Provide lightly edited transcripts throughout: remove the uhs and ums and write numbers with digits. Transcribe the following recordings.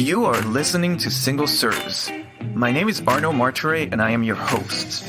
You are listening to Single Serves. My name is Arno Martire and I am your host.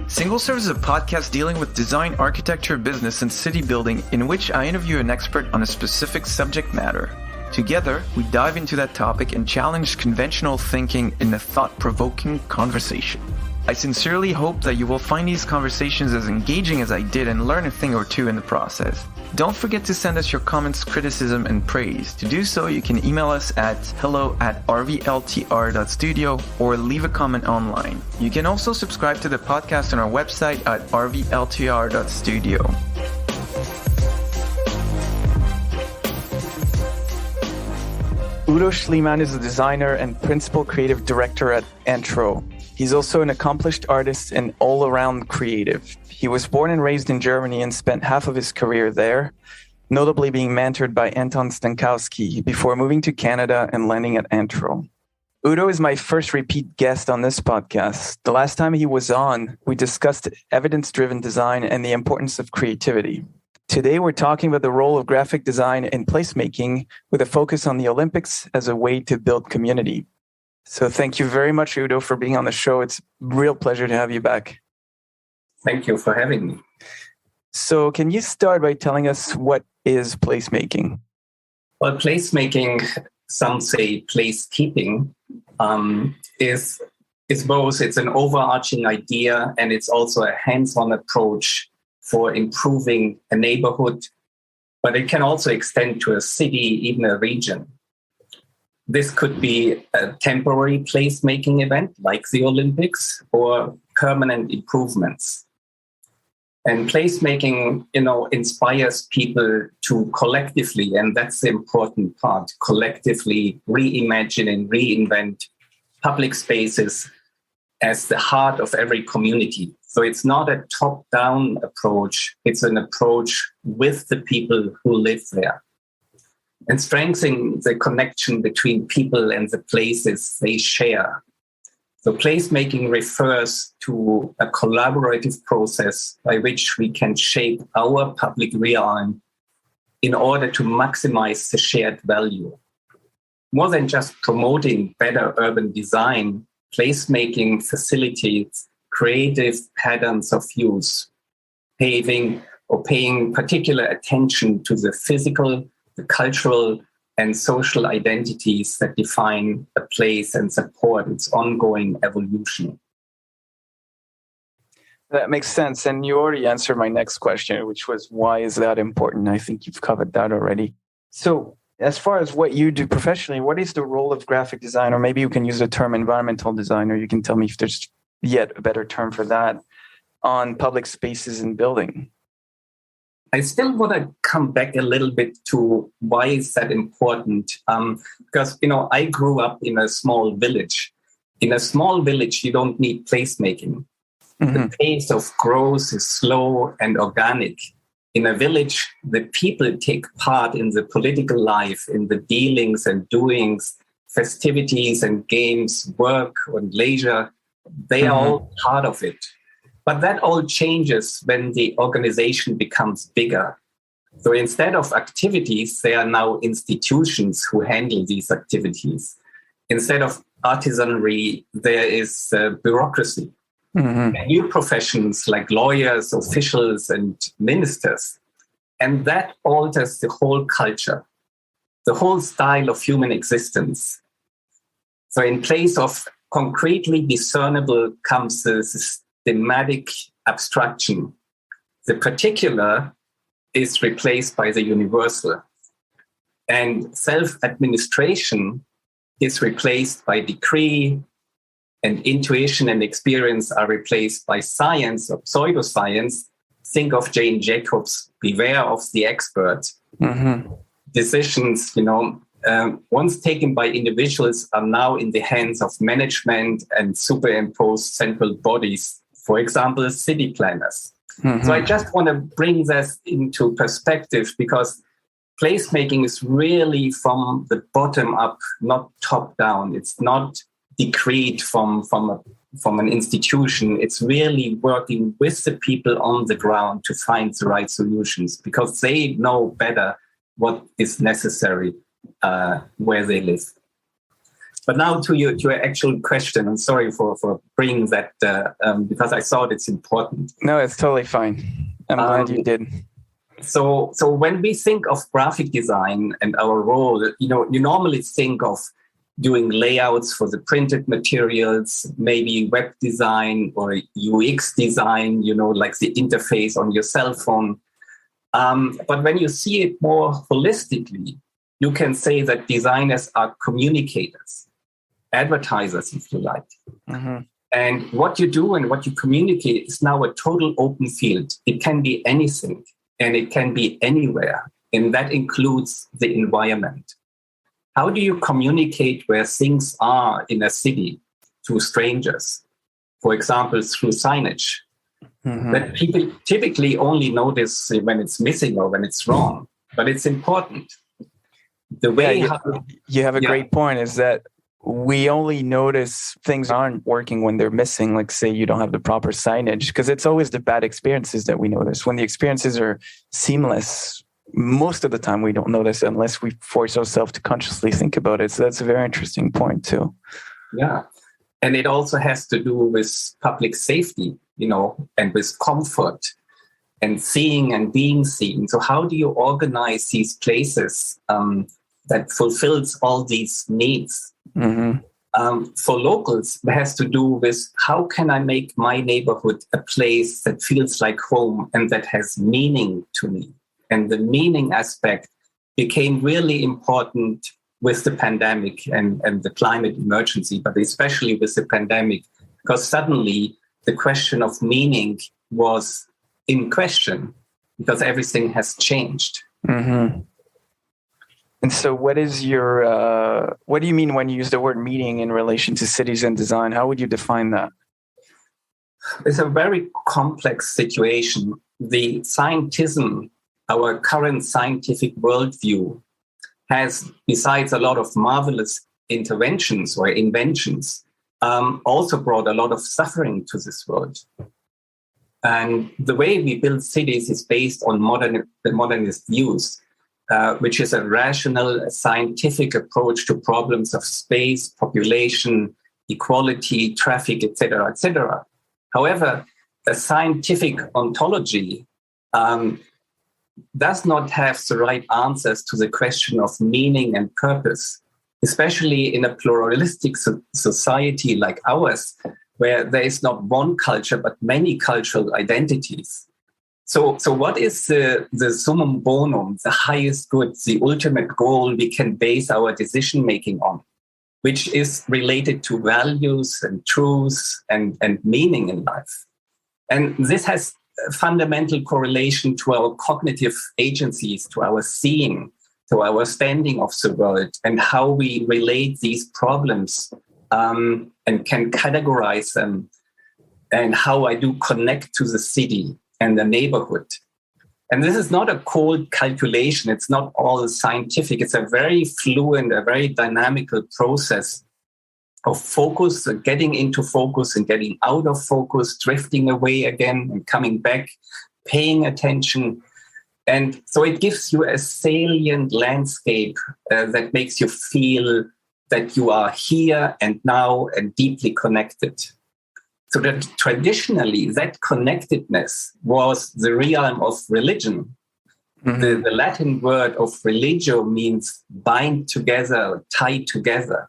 Single Serves is a podcast dealing with design, architecture, business, and city building in which I interview an expert on a specific subject matter. Together, we dive into that topic and challenge conventional thinking in a thought-provoking conversation. I sincerely hope that you will find these conversations as engaging as I did and learn a thing or two in the process. Don't forget to send us your comments, criticism, and praise. To do so, you can email us at hello@rvltr.studio or leave a comment online. You can also subscribe to the podcast on our website at rvltr.studio. Udo Schliemann is a designer and principal creative director at Entro. He's also an accomplished artist and all-around creative. He was born and raised in Germany and spent half of his career there, notably being mentored by Anton Stankowski before moving to Canada and landing at Entro. Udo is my first repeat guest on this podcast. The last time he was on, we discussed evidence-driven design and the importance of creativity. Today, we're talking about the role of graphic design in placemaking with a focus on the Olympics as a way to build community. So thank you very much, Udo, for being on the show. It's a real pleasure to have you back. Thank you for having me. So can you start by telling us what is placemaking? Well, placemaking, some say placekeeping, is both. It's an overarching idea and it's also a hands-on approach for improving a neighborhood, but it can also extend to a city, even a region. This could be a temporary placemaking event like the Olympics or permanent improvements. And placemaking, inspires people to collectively, and that's the important part, collectively reimagine and reinvent public spaces as the heart of every community. So it's not a top-down approach, it's an approach with the people who live there. And strengthening the connection between people and the places they share. So placemaking refers to a collaborative process by which we can shape our public realm in order to maximize the shared value. More than just promoting better urban design, placemaking facilitates creative patterns of use, paying particular attention to the physical, the cultural and social identities that define a place and support its ongoing evolution. That makes sense. And you already answered my next question, which was, why is that important? I think you've covered that already. So as far as what you do professionally, what is the role of graphic design? Or maybe you can use the term environmental design, or you can tell me if there's yet a better term for that, on public spaces and building. I still want to come back a little bit to why is that important? Because, I grew up in a small village. In a small village, you don't need placemaking. Mm-hmm. The pace of growth is slow and organic. In a village, the people take part in the political life, in the dealings and doings, festivities and games, work and leisure. They are all part of it. But that all changes when the organization becomes bigger. So instead of activities, there are now institutions who handle these activities. Instead of artisanry, there is bureaucracy. Mm-hmm. New professions like lawyers, officials, and ministers. And that alters the whole culture, the whole style of human existence. So in place of concretely discernible comes the thematic abstraction. The particular is replaced by the universal. And self-administration is replaced by decree, and intuition and experience are replaced by science or pseudoscience. Think of Jane Jacobs, beware of the expert. Mm-hmm. Decisions, once taken by individuals are now in the hands of management and superimposed central bodies. For example, city planners. Mm-hmm. So I just want to bring this into perspective because placemaking is really from the bottom up, not top down. It's not decreed from an institution. It's really working with the people on the ground to find the right solutions because they know better what is necessary where they live. But now to your actual question, I'm sorry for bringing that because I thought it's important. No, it's totally fine. I'm glad you did. So when we think of graphic design and our role, you normally think of doing layouts for the printed materials, maybe web design or UX design, like the interface on your cell phone. But when you see it more holistically, you can say that designers are communicators, advertisers, if you like. Mm-hmm. And what you do and what you communicate is now a total open field. It can be anything and it can be anywhere. And that includes the environment. How do you communicate where things are in a city to strangers? For example, through signage. Mm-hmm. That people typically only notice when it's missing or when it's wrong, but it's important. The way you have a great point is that we only notice things aren't working when they're missing, like say you don't have the proper signage, because it's always the bad experiences that we notice. When the experiences are seamless, most of the time we don't notice unless we force ourselves to consciously think about it. So that's a very interesting point too. Yeah. And it also has to do with public safety, and with comfort and seeing and being seen. So how do you organize these places that fulfills all these needs? Mm-hmm. For locals, it has to do with how can I make my neighborhood a place that feels like home and that has meaning to me? And the meaning aspect became really important with the pandemic and the climate emergency, but especially with the pandemic, because suddenly the question of meaning was in question because everything has changed. Mm-hmm. And so what is what do you mean when you use the word meaning in relation to cities and design? How would you define that? It's a very complex situation. The scientism, our current scientific worldview, has, besides a lot of marvelous interventions or inventions, also brought a lot of suffering to this world. And the way we build cities is based on modernist views, which is a rational, scientific approach to problems of space, population, equality, traffic, etc., etc. However, a scientific ontology does not have the right answers to the question of meaning and purpose, especially in a pluralistic society like ours, where there is not one culture, but many cultural identities. So what is the summum bonum, the highest good, the ultimate goal we can base our decision-making on, which is related to values and truths and meaning in life? And this has fundamental correlation to our cognitive agencies, to our seeing, to our understanding of the world, and how we relate these problems and can categorize them, and how I do connect to the city and the neighborhood. And this is not a cold calculation. It's not all scientific. It's a very fluent, a very dynamical process of focus, getting into focus and getting out of focus, drifting away again and coming back, paying attention. And so it gives you a salient landscape that makes you feel that you are here and now and deeply connected. So that traditionally, that connectedness was the realm of religion. Mm-hmm. The Latin word of religio means bind together, tie together.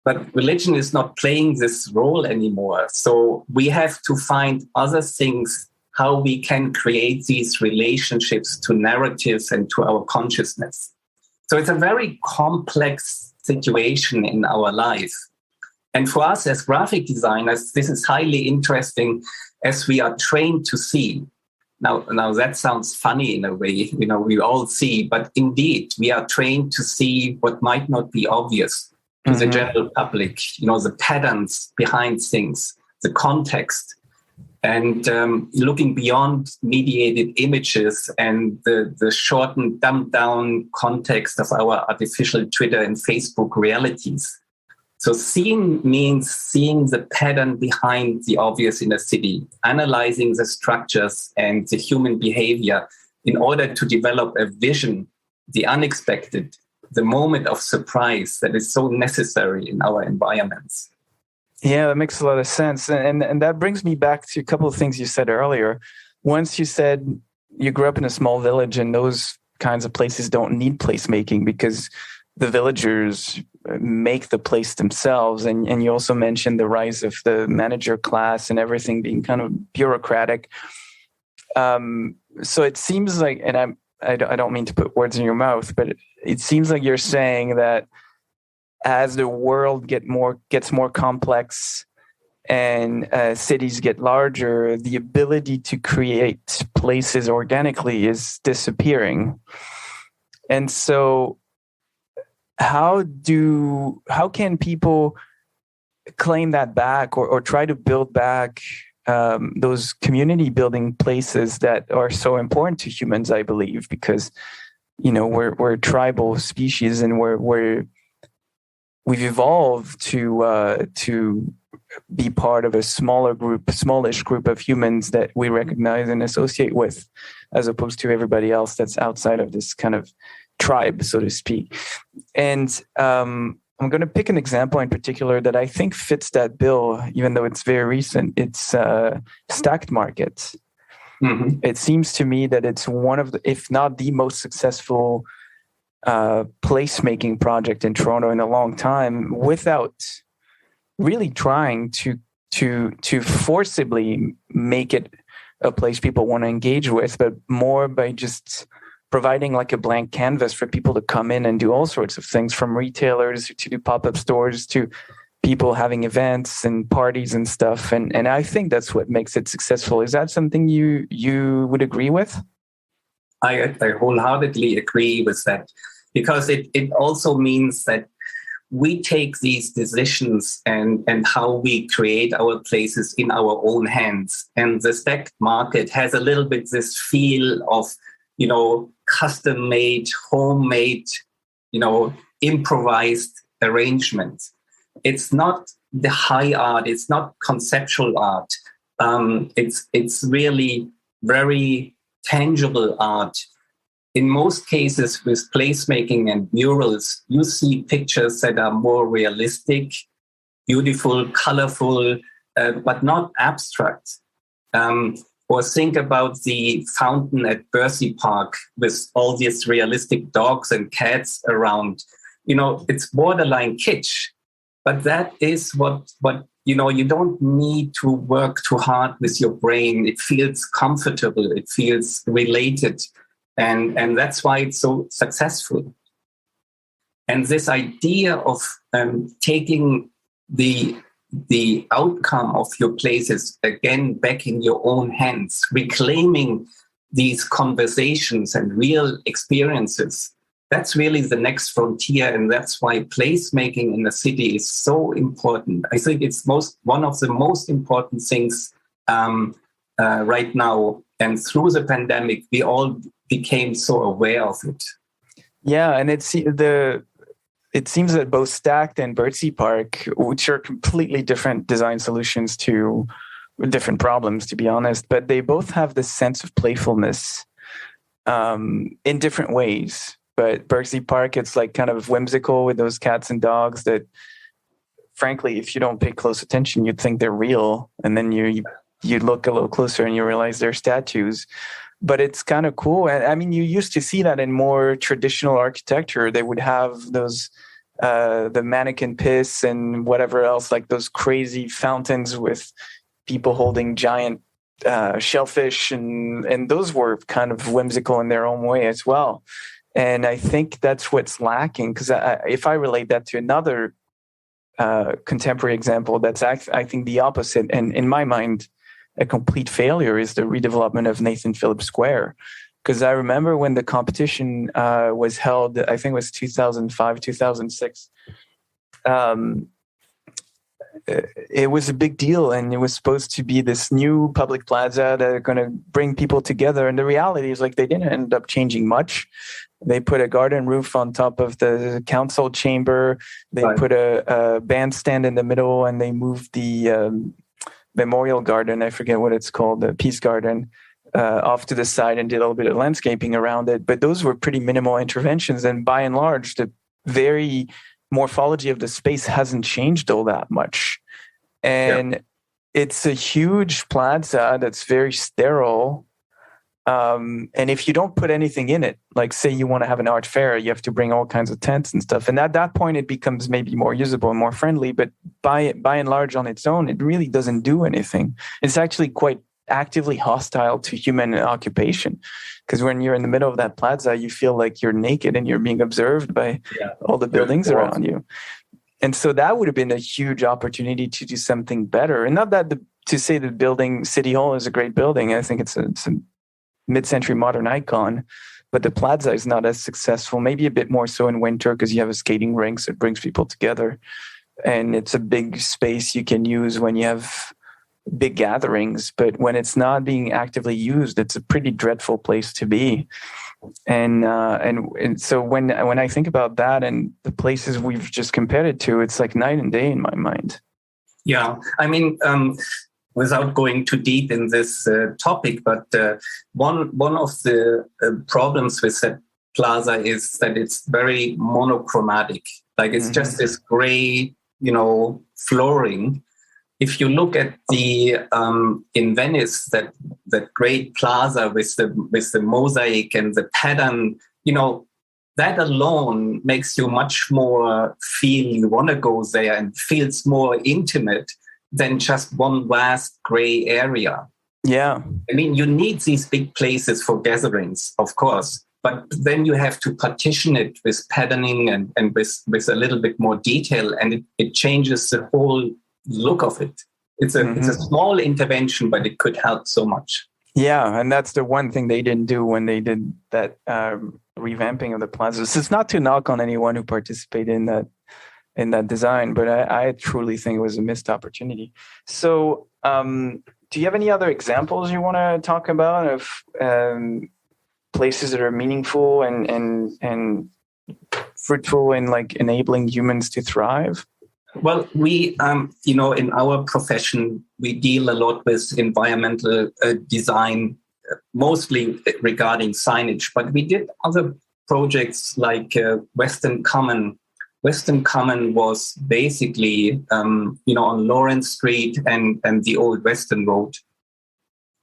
But religion is not playing this role anymore. So we have to find other things, how we can create these relationships to narratives and to our consciousness. So it's a very complex situation in our life. And for us as graphic designers, this is highly interesting as we are trained to see. Now that sounds funny in a way, we all see, but indeed we are trained to see what might not be obvious to the general public, the patterns behind things, the context, and looking beyond mediated images and the shortened, dumbed down context of our artificial Twitter and Facebook realities. So seeing means seeing the pattern behind the obvious in a city, analyzing the structures and the human behavior in order to develop a vision the unexpected, the moment of surprise that is so necessary in our environments. Yeah, that makes a lot of sense. And that brings me back to a couple of things you said earlier. Once you said you grew up in a small village and those kinds of places don't need placemaking because the villagers make the place themselves. And you also mentioned the rise of the manager class and everything being kind of bureaucratic. So it seems like, and I don't mean to put words in your mouth, but it seems like you're saying that as the world gets more complex and cities get larger, the ability to create places organically is disappearing. And so how can people claim that back or try to build back those community building places that are so important to humans, I believe, because, we're a tribal species and we've evolved to be part of a smallish group of humans that we recognize and associate with, as opposed to everybody else that's outside of this kind of tribe, so to speak. And I'm going to pick an example in particular that I think fits that bill, even though it's very recent. It's stacked markets. Mm-hmm. It seems to me that it's one of the, if not the most successful placemaking project in Toronto in a long time, without really trying to forcibly make it a place people want to engage with, but more by just providing like a blank canvas for people to come in and do all sorts of things, from retailers to do pop-up stores to people having events and parties and stuff. And I think that's what makes it successful. Is that something you would agree with? I wholeheartedly agree with that, because it also means that we take these decisions and how we create our places in our own hands. And the stacked market has a little bit this feel of, custom-made, homemade, improvised arrangements. It's not the high art. It's not conceptual art. It's really very tangible art. In most cases with placemaking and murals, you see pictures that are more realistic, beautiful, colorful, but not abstract. Or think about the fountain at Bercy Park with all these realistic dogs and cats around. It's borderline kitsch, but that is what you don't need to work too hard with your brain. It feels comfortable. It feels related. And that's why it's so successful. And this idea of taking the outcome of your places again back in your own hands, reclaiming these conversations and real experiences, that's really the next frontier. And that's why placemaking in the city is so important. I think it's one of the most important things right now. And through the pandemic, we all became so aware of it. Yeah, and it seems that both Stacked and Bercy Park, which are completely different design solutions to different problems, to be honest, but they both have this sense of playfulness in different ways. But Bercy Park, it's like kind of whimsical with those cats and dogs that, frankly, if you don't pay close attention, you'd think they're real. And then you look a little closer and you realize they're statues. But it's kind of cool. And I mean, you used to see that in more traditional architecture. They would have those, the mannequin piss and whatever else, like those crazy fountains with people holding giant shellfish. And those were kind of whimsical in their own way as well. And I think that's what's lacking. Because if I relate that to another contemporary example, that's I think the opposite. And in my mind, a complete failure is the redevelopment of Nathan Phillips Square. Because I remember when the competition was held, I think it was 2005, 2006. It was a big deal, and it was supposed to be this new public plaza that are going to bring people together. And the reality is, like, they didn't end up changing much. They put a garden roof on top of the council chamber. They put a bandstand in the middle, and they moved the memorial garden. I forget what it's called, the Peace Garden. off to the side and did a little bit of landscaping around it. But those were pretty minimal interventions. And by and large, the very morphology of the space hasn't changed all that much. And it's a huge plaza that's very sterile. And if you don't put anything in it, like say you want to have an art fair, you have to bring all kinds of tents and stuff. And at that point, it becomes maybe more usable and more friendly. But by and large on its own, it really doesn't do anything. It's actually quite actively hostile to human occupation. Because when you're in the middle of that plaza, you feel like you're naked and you're being observed by all the buildings around you. And so that would have been a huge opportunity to do something better. And not that to say the building, City Hall is a great building. I think it's a mid-century modern icon, but the plaza is not as successful, maybe a bit more so in winter because you have a skating rink, so it brings people together. And it's a big space you can use when you have big gatherings, but when it's not being actively used, it's a pretty dreadful place to be. And so when I think about that and the places we've just compared it to, it's like night and day in my mind. Yeah, I mean, without going too deep in this topic, but one of the problems with that plaza is that it's very monochromatic. Like it's just this gray, flooring. If you look at the in Venice, that great plaza with the mosaic and the pattern, that alone makes you much more feel you want to go there and feels more intimate than just one vast gray area. Yeah. I mean, you need these big places for gatherings, of course, but then you have to partition it with patterning and with a little bit more detail, and it changes the whole look of it. It's a small intervention, but it could help so much. Yeah, and that's the one thing they didn't do when they did that revamping of the plaza. So it's not to knock on anyone who participated in that design, but I truly think it was a missed opportunity. So do you have any other examples you want to talk about of places that are meaningful and fruitful in like enabling humans to thrive? Well, we, in our profession, we deal a lot with environmental design, mostly regarding signage, but we did other projects like Western Common. Western Common was basically, on Lawrence Street and the old Western Road,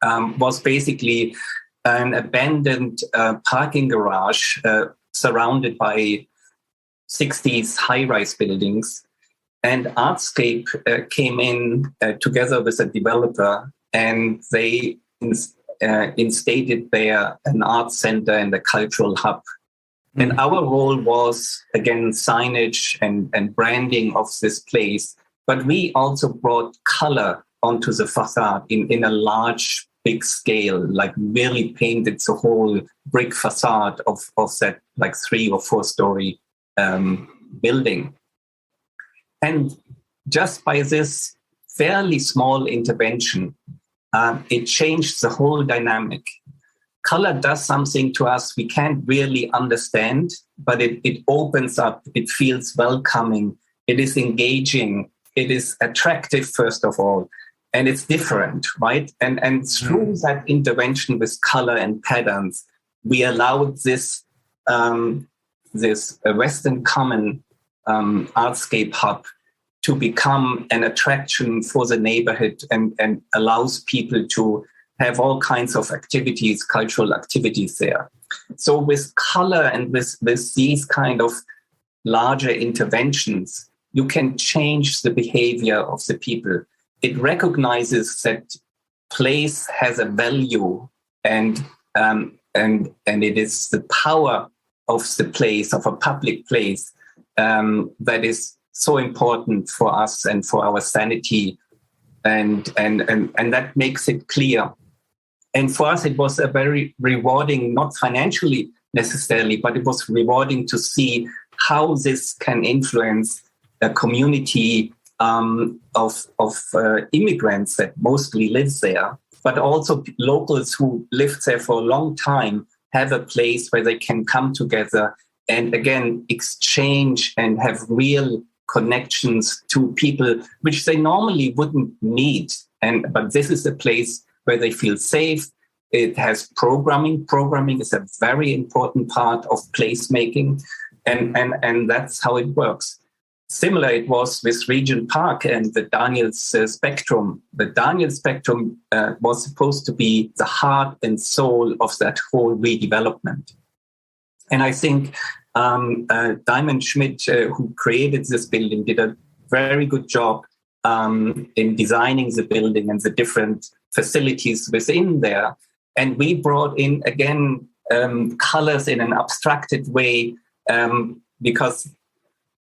was basically an abandoned parking garage surrounded by 60s high-rise buildings. And Artscape came in together with a developer, and they instated there an art center and a cultural hub. And our role was, again, signage and branding of this place. But we also brought color onto the facade in a large, big scale, like really painted the whole brick facade of that like 3 or 4 story building. And just by this fairly small intervention, it changed the whole dynamic. Color does something to us we can't really understand, but it opens up, it feels welcoming, it is engaging, it is attractive, first of all, and it's different, right? And through that intervention with color and patterns, we allowed this Western Common Artscape hub to become an attraction for the neighborhood and allows people to have all kinds of activities, cultural activities there. So with color and with these kind of larger interventions, you can change the behavior of the people. It recognizes that place has a value and it is the power of the place, of a public place, that is so important for us and for our sanity, and that makes it clear. And for us, it was a very rewarding, not financially necessarily, but it was rewarding to see how this can influence a community of immigrants that mostly live there, but also locals who lived there for a long time have a place where they can come together and again exchange and have real connections to people which they normally wouldn't meet. But this is a place where they feel safe, It has programming. Programming is a very important part of placemaking, and that's how it works. Similar it was with Regent Park and the Daniels spectrum. The Daniels spectrum was supposed to be the heart and soul of that whole redevelopment. And I think Diamond Schmidt, who created this building, did a very good job in designing the building and the different facilities within there. And we brought in, again, colors in an abstracted way because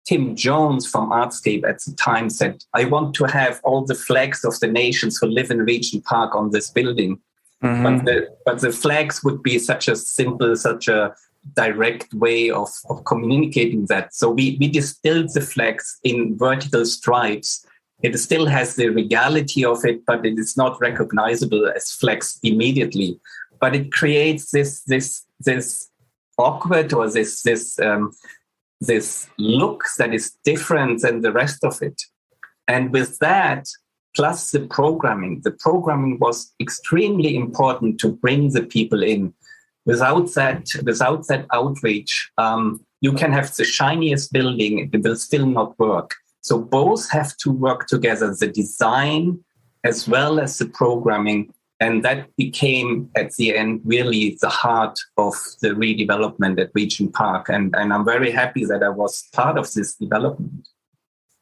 Tim Jones from Artscape at the time said, I want to have all the flags of the nations who live in Regent Park on this building. Mm-hmm. But the flags would be such a direct way of communicating that. So we distilled the flags in vertical stripes. It still has the regality of it, but it is not recognizable as flags immediately. But it creates this awkward or this look that is different than the rest of it. And with that, plus the programming was extremely important to bring the people in. Without that outreach, you can have the shiniest building, it will still not work. So both have to work together, the design as well as the programming. And that became, at the end, really the heart of the redevelopment at Regent Park. And I'm very happy that I was part of this development.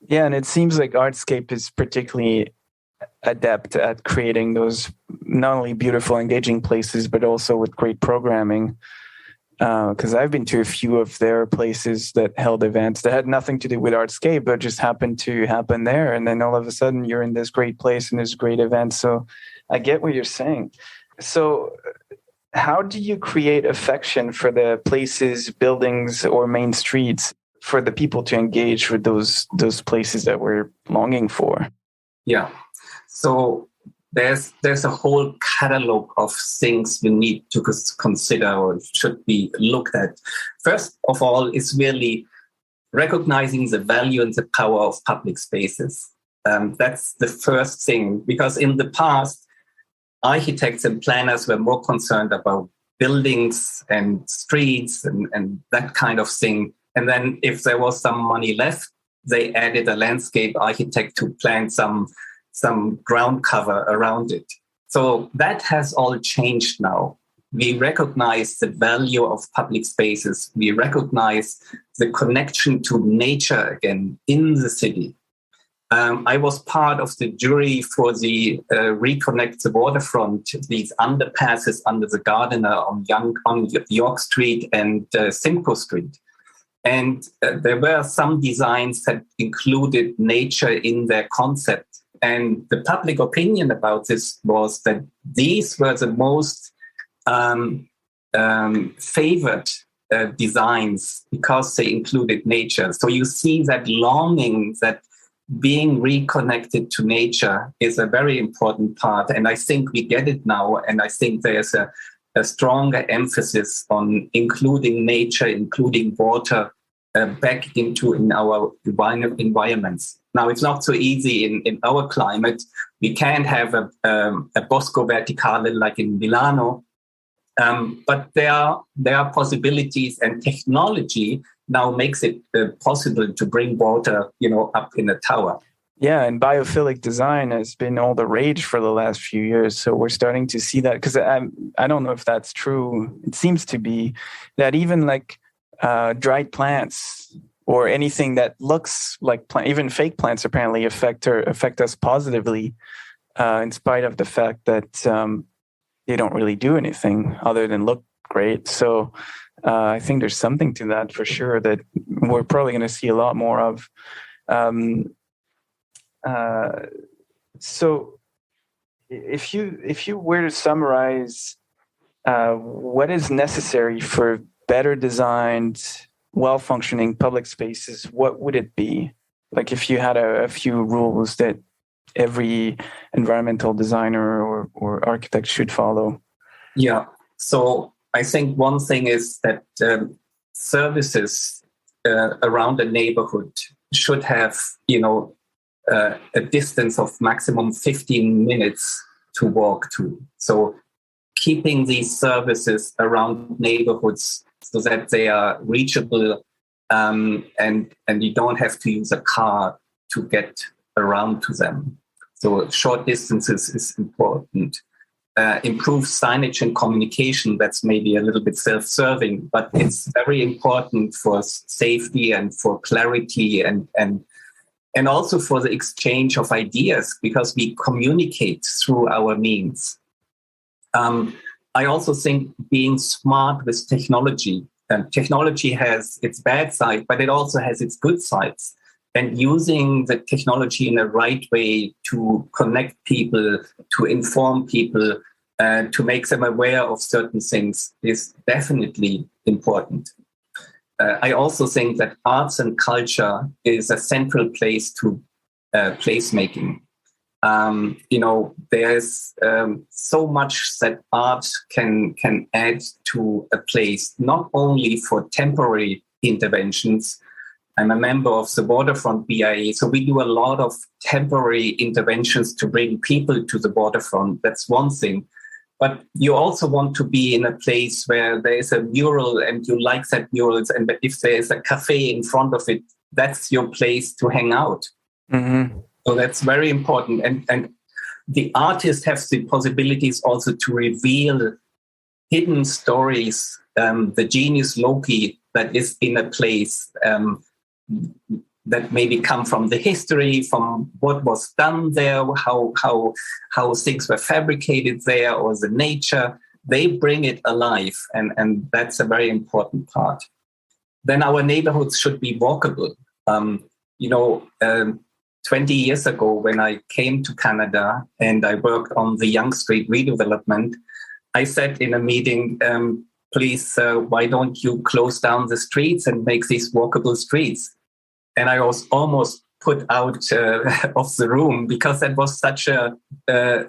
Yeah, and it seems like Artscape is particularly adept at creating those not only beautiful, engaging places, but also with great programming. Because I've been to a few of their places that held events that had nothing to do with Artscape, but just happened to happen there. And then all of a sudden you're in this great place and this great event. So I get what you're saying. So how do you create affection for the places, buildings, or main streets for the people to engage with those places that we're longing for? Yeah. So there's a whole catalog of things you need to consider or should be looked at. First of all, is really recognizing the value and the power of public spaces. That's the first thing, because in the past, architects and planners were more concerned about buildings and streets and that kind of thing. And then if there was some money left, they added a landscape architect to plan some ground cover around it. So that has all changed now. We recognize the value of public spaces. We recognize the connection to nature again in the city. I was part of the jury for the Reconnect the Waterfront, these underpasses under the Gardiner on York Street and Simcoe Street. And there were some designs that included nature in their concept. And the public opinion about this was that these were the most favored designs because they included nature. So you see that longing, that being reconnected to nature is a very important part. And I think we get it now. And I think there's a stronger emphasis on including nature, including water back in our environments. Now, it's not so easy in our climate. We can't have a Bosco Verticale like in Milano. But there are possibilities, and technology now makes it possible to bring water, up in a tower. Yeah, and biophilic design has been all the rage for the last few years. So we're starting to see that, because I don't know if that's true. It seems to be that even like dried plants or anything that looks like even fake plants apparently affect us positively, in spite of the fact that they don't really do anything other than look great. So I think there's something to that for sure that we're probably going to see a lot more of. So if you were to summarize what is necessary for better designed, well-functioning public spaces, what would it be? Like if you had a few rules that every environmental designer or architect should follow? Yeah. So I think one thing is that services around a neighborhood should have, a distance of maximum 15 minutes to walk to. So keeping these services around neighborhoods so that they are reachable, and you don't have to use a car to get around to them. So short distances is important. Improve signage and communication. That's maybe a little bit self-serving, but it's very important for safety and for clarity and also for the exchange of ideas, because we communicate through our means. I also think being smart with technology. Technology has its bad side, but it also has its good sides. And using the technology in a right way to connect people, to inform people, to make them aware of certain things is definitely important. I also think that arts and culture is a central place to placemaking. There's so much that art can add to a place, not only for temporary interventions. I'm a member of the Waterfront BIA, so we do a lot of temporary interventions to bring people to the waterfront. That's one thing. But you also want to be in a place where there is a mural and you like that mural. And if there's a cafe in front of it, that's your place to hang out. Mm-hmm. So that's very important. And the artist has the possibilities also to reveal hidden stories, the genius loci that is in a place that maybe come from the history, from what was done there, how things were fabricated there, or the nature. They bring it alive, and that's a very important part. Then our neighborhoods should be walkable. 20 years ago, when I came to Canada and I worked on the Yonge Street redevelopment, I said in a meeting, please, why don't you close down the streets and make these walkable streets? And I was almost put out of the room because that was such a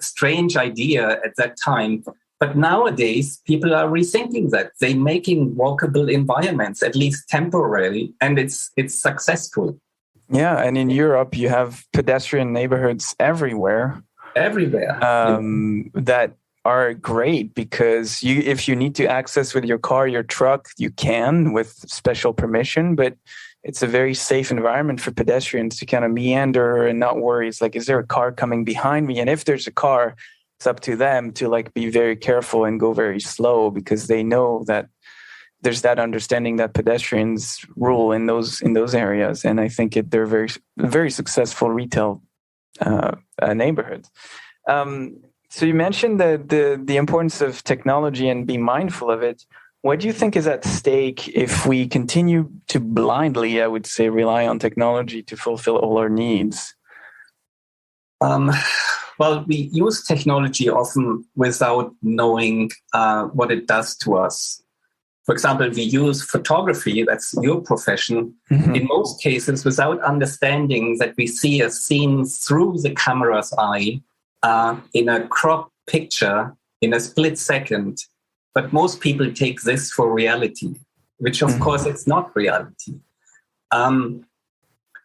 strange idea at that time. But nowadays, people are rethinking that. They're making walkable environments, at least temporarily, and it's successful. Yeah, and in Europe, you have pedestrian neighborhoods everywhere. That are great because if you need to access with your car, your truck, you can with special permission, but it's a very safe environment for pedestrians to kind of meander and not worry. It's like, is there a car coming behind me? And if there's a car, it's up to them to like be very careful and go very slow because they know that there's that understanding that pedestrians rule in those areas. And I think they're very, very successful retail neighborhoods. So you mentioned the importance of technology and be mindful of it. What do you think is at stake if we continue to blindly, I would say, rely on technology to fulfill all our needs? Well, we use technology often without knowing what it does to us. For example, we use photography, that's your profession, in most cases without understanding that we see a scene through the camera's eye in a cropped picture in a split second. But most people take this for reality, which of course it's not reality.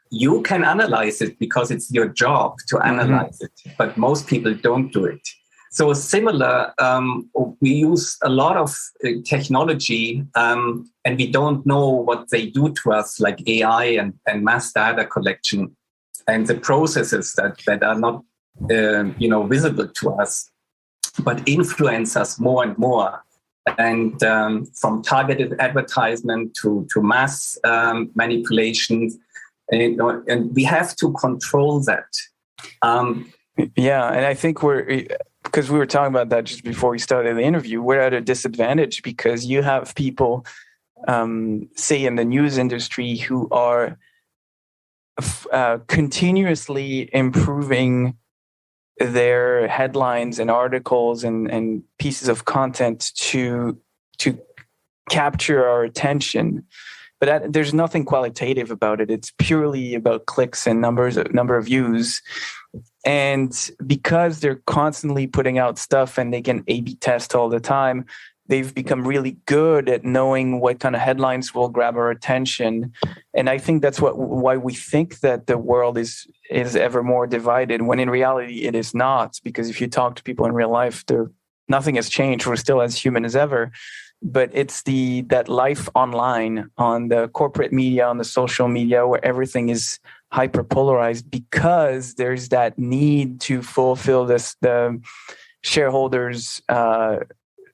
You can analyze it because it's your job to analyze it, but most people don't do it. So similar, we use a lot of technology and we don't know what they do to us, like AI and mass data collection and the processes that are not visible to us, but influence us more and more. And from targeted advertisement to mass manipulation, and we have to control that. Yeah, and I think because we were talking about that just before we started the interview, we're at a disadvantage because you have people, say in the news industry, who are continuously improving their headlines and articles and pieces of content to capture our attention. But there's nothing qualitative about it. It's purely about clicks and number of views. And because they're constantly putting out stuff and they can A/B test all the time, they've become really good at knowing what kind of headlines will grab our attention. And I think that's why we think that the world is ever more divided, when in reality it is not. Because if you talk to people in real life, they're nothing has changed. We're still as human as ever. But it's that life online, on the corporate media, on the social media, where everything is hyper polarized, because there's that need to fulfill the shareholders'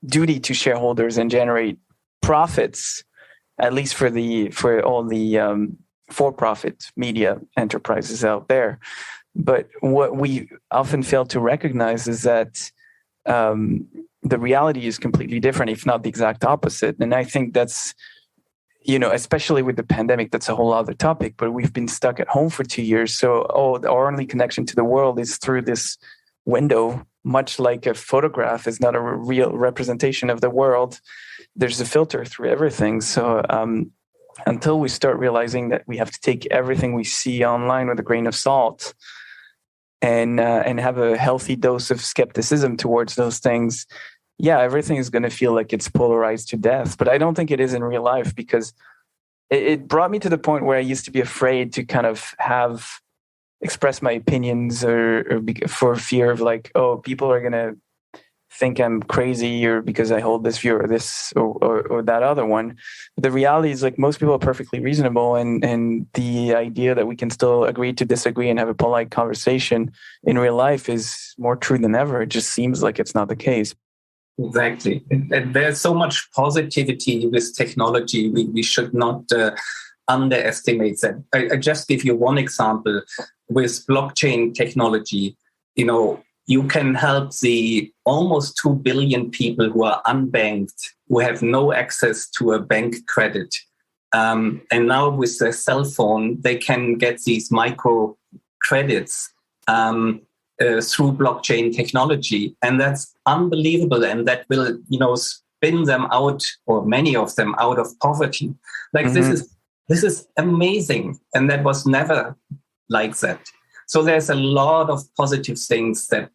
duty to shareholders and generate profits, at least for all the for-profit media enterprises out there. But what we often fail to recognize is that the reality is completely different, if not the exact opposite. And I think that's, especially with the pandemic, that's a whole other topic, but we've been stuck at home for 2 years. So our only connection to the world is through this window, much like a photograph is not a real representation of the world. There's a filter through everything. So until we start realizing that we have to take everything we see online with a grain of salt, and have a healthy dose of skepticism towards those things, everything is going to feel like it's polarized to death. But I don't think it is in real life, because it brought me to the point where I used to be afraid to kind of express my opinions, or for fear of like, people are going to think I'm crazy, or because I hold this view or this or that other one. The reality is, like, most people are perfectly reasonable, and the idea that we can still agree to disagree and have a polite conversation in real life is more true than ever. It just seems like it's not the case. Exactly. And there's so much positivity with technology. We should not underestimate that. I just give you one example. With blockchain technology, you can help the almost 2 billion people who are unbanked, who have no access to a bank credit. And now with their cell phone, they can get these micro credits through blockchain technology. And that's unbelievable. And that will, spin them out, or many of them, out of poverty. Like, this is amazing. And that was never like that. So there's a lot of positive things that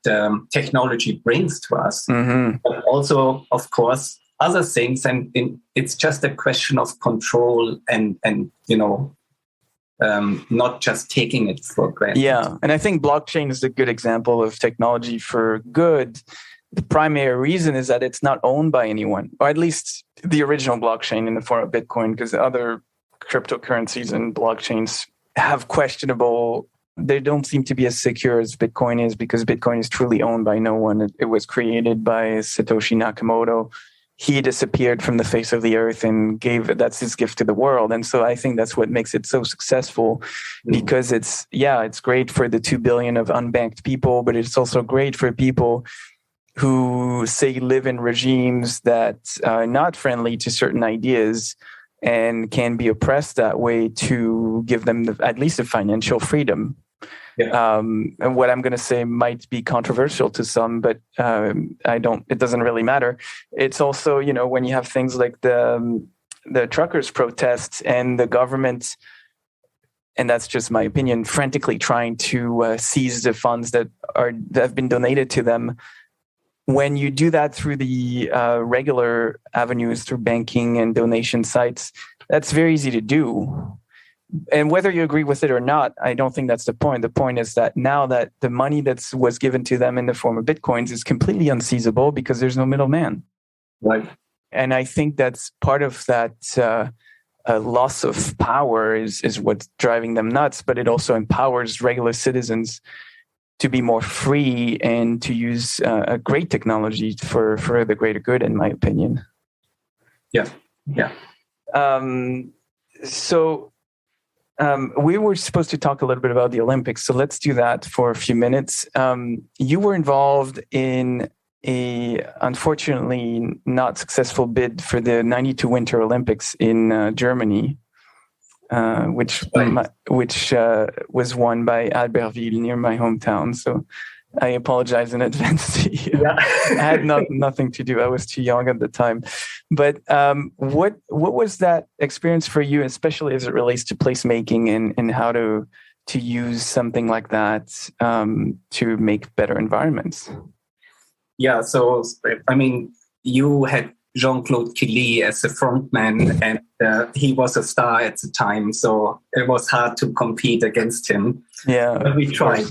technology brings to us, but also, of course, other things. And it's just a question of control and not just taking it for granted. Yeah, and I think blockchain is a good example of technology for good. The primary reason is that it's not owned by anyone, or at least the original blockchain in the form of Bitcoin, because other cryptocurrencies and blockchains have questionable. They don't seem to be as secure as Bitcoin is, because Bitcoin is truly owned by no one. It was created by Satoshi Nakamoto. He disappeared from the face of the earth and that's his gift to the world. And so I think that's what makes it so successful, because it's great for the 2 billion of unbanked people, but it's also great for people who, say, live in regimes that are not friendly to certain ideas and can be oppressed that way, to give them at least a financial freedom. Yeah. And what I'm going to say might be controversial to some, but it doesn't really matter. It's also, when you have things like the truckers' protests and the government, and that's just my opinion, frantically trying to seize the funds that have been donated to them. When you do that through the regular avenues, through banking and donation sites, that's very easy to do. And whether you agree with it or not, I don't think that's the point. The point is that now that the money that was given to them in the form of Bitcoins is completely unseizable, because there's no middleman. Right. And I think that's part of that loss of power is what's driving them nuts, but it also empowers regular citizens to be more free and to use a great technology for the greater good, in my opinion. Yeah. So we were supposed to talk a little bit about the Olympics, so let's do that for a few minutes. You were involved in a unfortunately not successful bid for the 92 Winter Olympics in Germany, which was won by Albertville, near my hometown. So I apologize in advance to you. Yeah. I had nothing to do. I was too young at the time. But what was that experience for you, especially as it relates to placemaking and how to use something like that to make better environments? Yeah. So, I mean, you had Jean-Claude Killy as the frontman, and he was a star at the time, so it was hard to compete against him. Yeah, but we tried.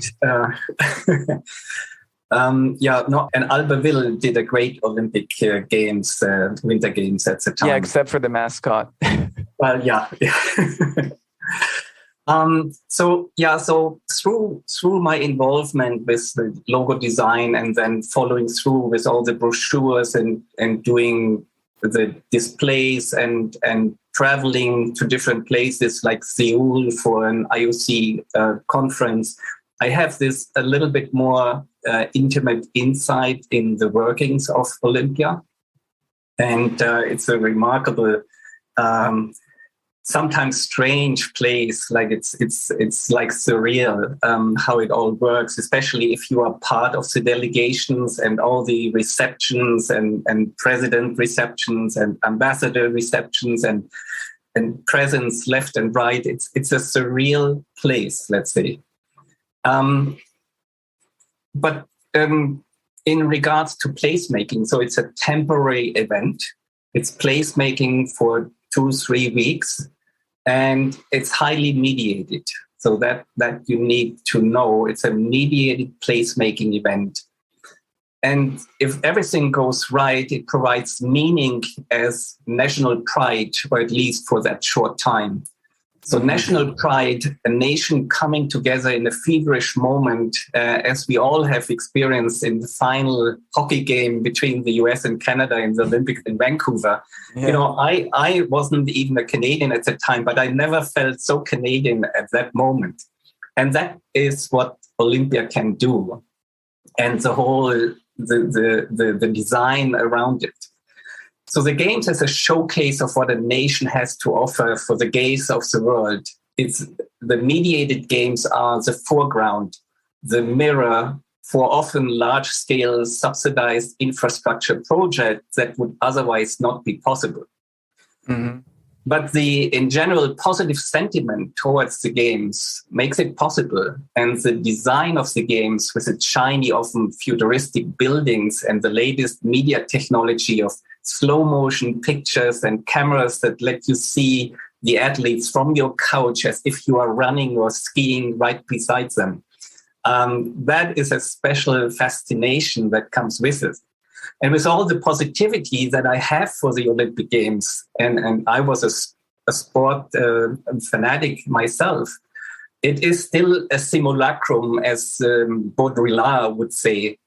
And Albertville did a great Olympic Games, Winter Games at the time. Yeah, except for the mascot. Well, yeah. So through my involvement with the logo design and then following through with all the brochures and doing the displays and traveling to different places like Seoul for an IOC conference, I have this a little bit more intimate insight in the workings of Olympia. And it's a remarkable, sometimes strange place. Like it's like surreal how it all works, especially if you are part of the delegations and all the receptions and president receptions and ambassador receptions and presents left and right. It's a surreal place, let's say. But in regards to placemaking, so it's a temporary event. It's placemaking for 2-3 weeks, and it's highly mediated. So that you need to know it's a mediated placemaking event. And if everything goes right, it provides meaning as national pride, or at least for that short time. So national pride, a nation coming together in a feverish moment, as we all have experienced in the final hockey game between the US and Canada in the Olympics in Vancouver. Yeah. You know, I wasn't even a Canadian at the time, but I never felt so Canadian at that moment. And that is what Olympia can do. And the whole, the design around it. So the Games is a showcase of what a nation has to offer for the gaze of the world. It's the mediated Games are the foreground, the mirror for often large-scale subsidized infrastructure projects that would otherwise not be possible. Mm-hmm. But in general, positive sentiment towards the Games makes it possible. And the design of the Games with its shiny, often futuristic buildings and the latest media technology of slow motion pictures and cameras that let you see the athletes from your couch as if you are running or skiing right beside them. That is a special fascination that comes with it. And with all the positivity that I have for the Olympic Games, and I was a sport fanatic myself, it is still a simulacrum, as Baudrillard would say,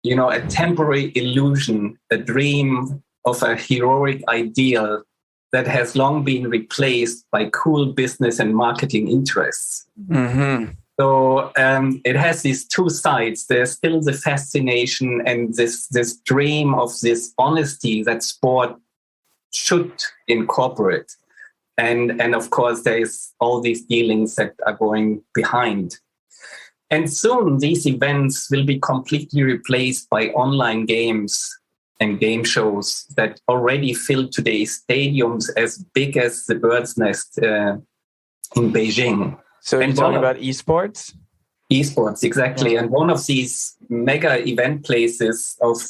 you know, a temporary illusion, a dream of a heroic ideal that has long been replaced by cool business and marketing interests. Mm-hmm. So it has these two sides. There's still the fascination and this dream of this honesty that sport should incorporate. And of course, there's all these dealings that are going behind. And soon these events will be completely replaced by online games and game shows that already fill today's stadiums as big as the Bird's Nest in Beijing. So you're talking about esports? Esports, exactly. Yeah. And one of these mega event places of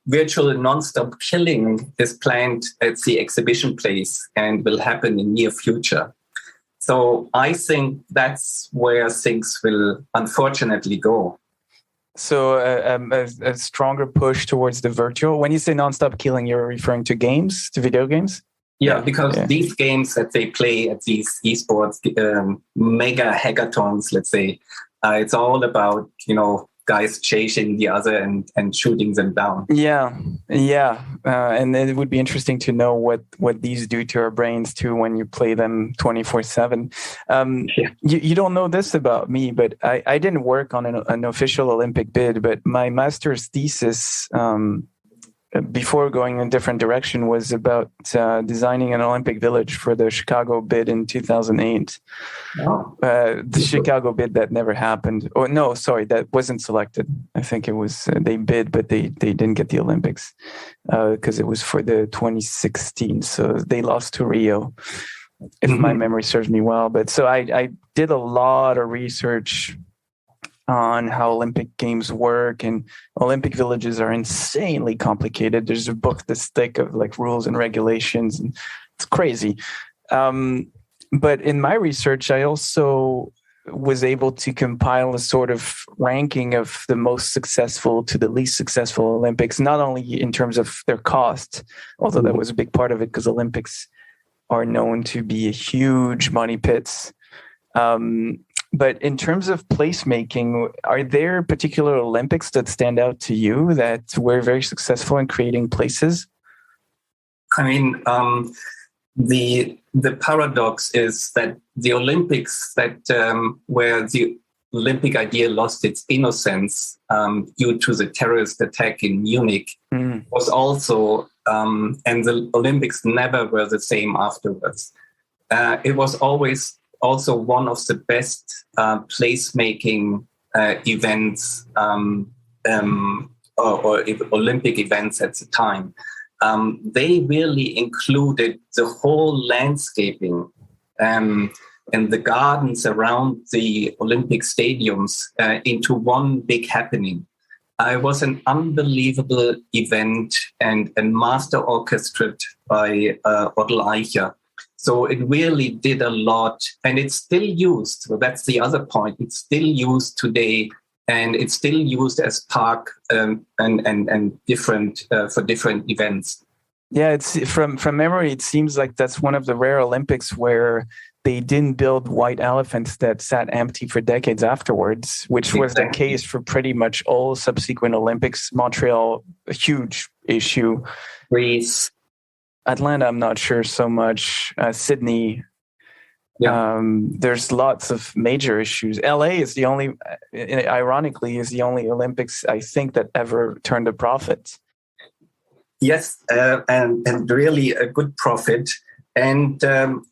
virtual non-stop killing is planned at the exhibition place and will happen in near future. So I think that's where things will unfortunately go. So a stronger push towards the virtual. When you say non-stop killing, you're referring to games, to video games? Yeah, because these games that they play at these esports mega hackathons, let's say, it's all about, you know, guys chasing the other and shooting them down. Yeah. And it would be interesting to know what these do to our brains too when you play them 24/7. You don't know this about me, but I didn't work on an official Olympic bid, but my master's thesis before going in a different direction was about designing an Olympic village for the Chicago bid in 2008. Oh. The Chicago bid that never happened. Oh, no, sorry, that wasn't selected. I think it was, they bid, but they didn't get the Olympics because it was for the 2016. So they lost to Rio, if my memory serves me well. But so I did a lot of research on how Olympic Games work, and Olympic villages are insanely complicated. There's a book that's thick of like rules and regulations, and it's crazy. But in my research, I also was able to compile a sort of ranking of the most successful to the least successful Olympics, not only in terms of their cost, although that was a big part of it because Olympics are known to be huge money pits. But in terms of placemaking, are there particular Olympics that stand out to you that were very successful in creating places? I mean, the paradox is that the Olympics where the Olympic idea lost its innocence due to the terrorist attack in Munich was also, and the Olympics never were the same afterwards. It was always also one of the best placemaking events or Olympic events at the time. They really included the whole landscaping and the gardens around the Olympic stadiums into one big happening. It was an unbelievable event and master orchestrated by Otto Eicher. So it really did a lot, and it's still used. So that's the other point. It's still used today, and it's still used as park and different for different events. Yeah, it's from memory. It seems like that's one of the rare Olympics where they didn't build white elephants that sat empty for decades afterwards, which was the case for pretty much all subsequent Olympics. Montreal, a huge issue. Greece. Atlanta, I'm not sure so much. Sydney, there's lots of major issues. LA is the only, ironically, is the only Olympics I think that ever turned a profit. Yes, and really a good profit. And Sussman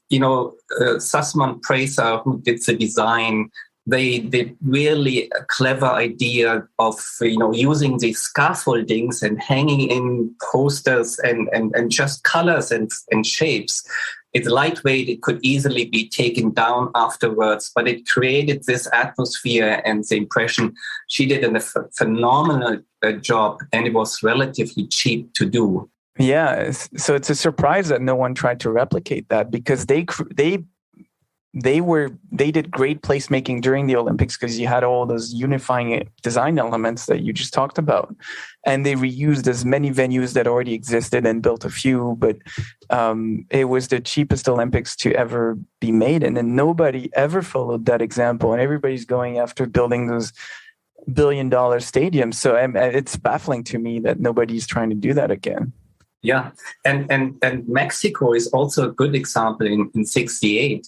Praser, who did the design, they did really a clever idea of using these scaffoldings and hanging in posters and just colors and shapes. It's lightweight, it could easily be taken down afterwards, but it created this atmosphere and the impression. She did a phenomenal job, and it was relatively cheap to do. Yeah, so it's a surprise that no one tried to replicate that, because they did great placemaking during the Olympics because you had all those unifying design elements that you just talked about, and they reused as many venues that already existed and built a few. But it was the cheapest Olympics to ever be made, and then nobody ever followed that example, and everybody's going after building those billion-dollar stadiums. So it's baffling to me that nobody's trying to do that again. Yeah, and Mexico is also a good example in 68.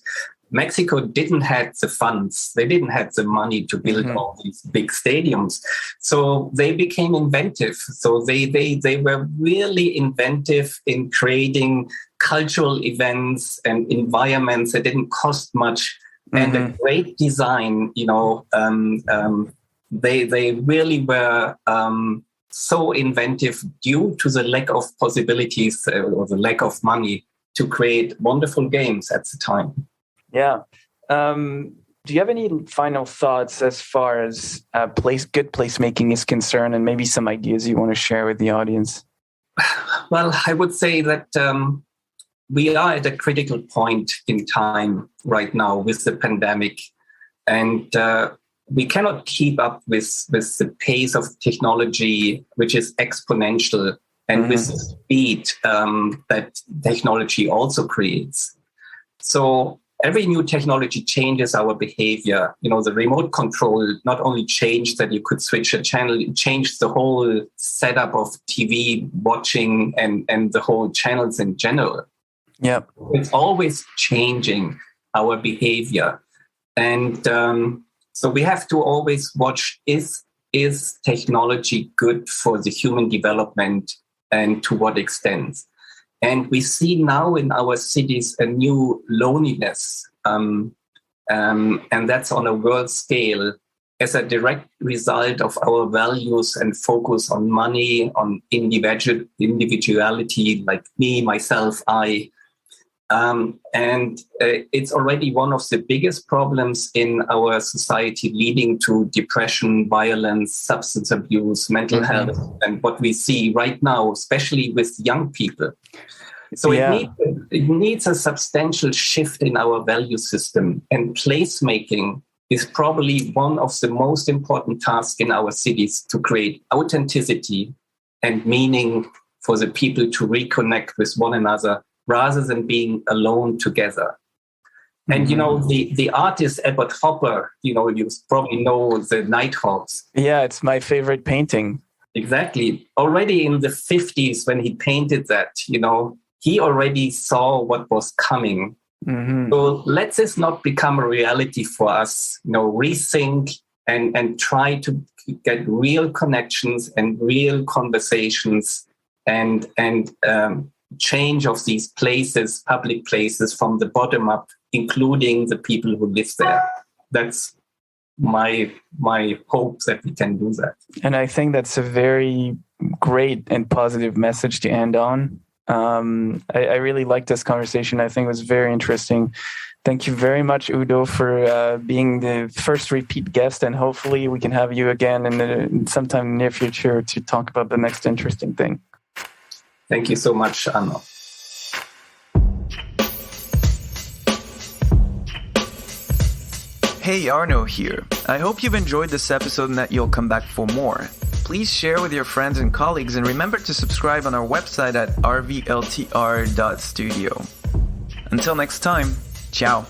Mexico didn't have the funds. They didn't have the money to build all these big stadiums. So they became inventive. So they were really inventive in creating cultural events and environments that didn't cost much. And a great design, they really were so inventive due to the lack of possibilities or the lack of money to create wonderful games at the time. Yeah. Do you have any final thoughts as far as good placemaking is concerned, and maybe some ideas you want to share with the audience? Well, I would say that we are at a critical point in time right now with the pandemic, and we cannot keep up with the pace of technology, which is exponential, and with the speed that technology also creates. So every new technology changes our behavior. The remote control not only changed that you could switch a channel, it changed the whole setup of TV watching and the whole channels in general. Yeah, it's always changing our behavior. And so we have to always watch, is technology good for the human development, and to what extent? And we see now in our cities a new loneliness, and that's on a world scale as a direct result of our values and focus on money, on individuality, like me, myself, I. And it's already one of the biggest problems in our society, leading to depression, violence, substance abuse, mental health, and what we see right now, especially with young people. So it needs a substantial shift in our value system, and placemaking is probably one of the most important tasks in our cities, to create authenticity and meaning for the people to reconnect with one another rather than being alone together. And, the artist Ebert Hopper, you probably know the Nighthawks. Yeah, it's my favorite painting. Exactly. Already in the 50s, when he painted that, he already saw what was coming. Mm-hmm. So let this not become a reality for us, rethink and try to get real connections and real conversations and change of these places, public places, from the bottom up, including the people who live there. That's my hope that we can do that. And I think that's a very great and positive message to end on. I really liked this conversation. I think it was very interesting. Thank you very much, Udo, for being the first repeat guest, and hopefully we can have you again in sometime in the near future to talk about the next interesting thing. Thank you so much, Arno. Hey, Arno here. I hope you've enjoyed this episode and that you'll come back for more. Please share with your friends and colleagues, and remember to subscribe on our website at rvltr.studio. Until next time, ciao.